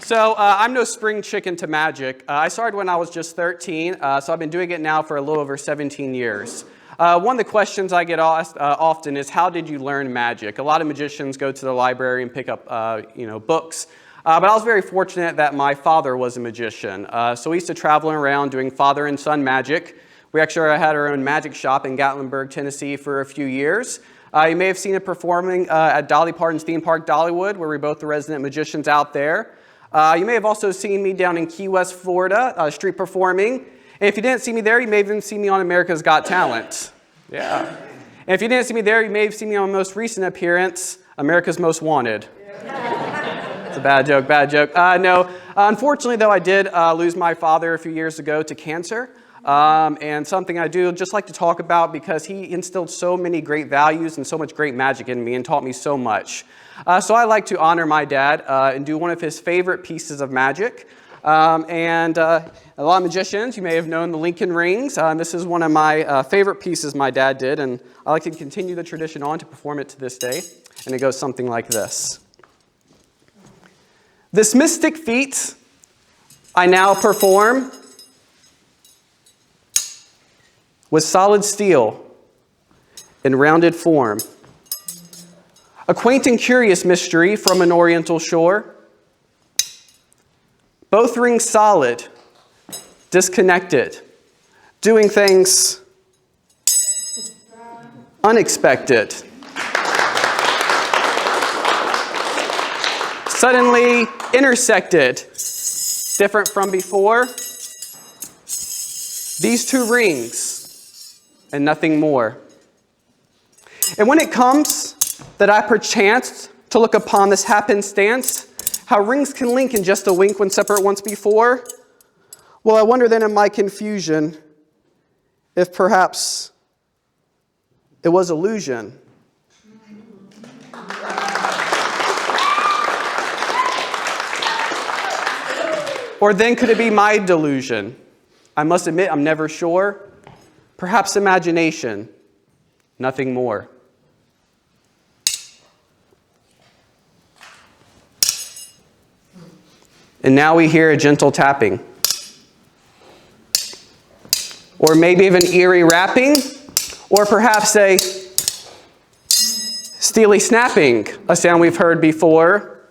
So I'm no spring chicken to magic. I started when I was just 13, so I've been doing it now for a little over 17 years. One of the questions I get asked often is, how did you learn magic? A lot of magicians go to the library and pick up books. But I was very fortunate that my father was a magician. So we used to travel around doing father and son magic. We actually had our own magic shop in Gatlinburg, Tennessee for a few years. You may have seen it performing at Dolly Parton's theme park, Dollywood, where we're both the resident magicians out there. You may have also seen me down in Key West, Florida, street performing. And if you didn't see me there, you may have even seen me on America's Got Talent. Yeah. And if you didn't see me there, you may have seen me on my most recent appearance, America's Most Wanted. It's a bad joke. No, unfortunately, though, I did lose my father a few years ago to cancer. And something I do just like to talk about because he instilled so many great values and so much great magic in me and taught me so much. So I like to honor my dad and do one of his favorite pieces of magic. A lot of magicians, you may have known the Lincoln rings. This is one of my favorite pieces my dad did, and I like to continue the tradition on to perform it to this day. And it goes something like this. This mystic feat I now perform with solid steel in rounded form. A quaint and curious mystery from an oriental shore. Both rings solid, disconnected, doing things unexpected. Suddenly intersected, different from before. These two rings and nothing more. And when it comes that I perchance to look upon this happenstance, how rings can link in just a wink when separate once before, well, I wonder then in my confusion if perhaps it was illusion. Or then could it be my delusion? I must admit I'm never sure. Perhaps imagination, nothing more. And now we hear a gentle tapping. Or maybe even eerie rapping. Or perhaps a steely snapping, a sound we've heard before.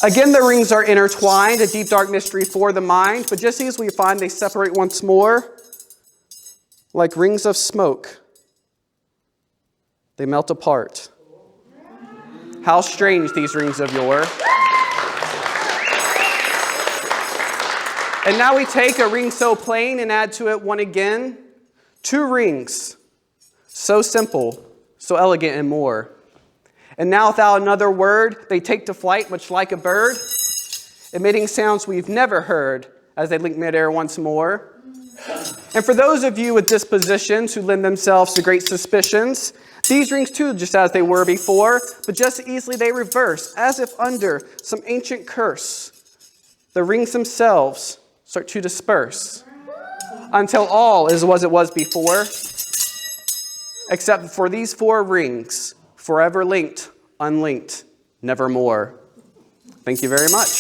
Again, the rings are intertwined, a deep dark mystery for the mind. But just as we find they separate once more, like rings of smoke, they melt apart. How strange these rings of yore. And now we take a ring so plain and add to it one again. Two rings, so simple, so elegant and more. And now without another word, they take to flight much like a bird, emitting sounds we've never heard as they link midair once more. And for those of you with dispositions who lend themselves to great suspicions, these rings too, just as they were before, but just easily they reverse, as if under some ancient curse. The rings themselves start to disperse until all is as it was before, except for these four rings, forever linked, unlinked, nevermore. Thank you very much.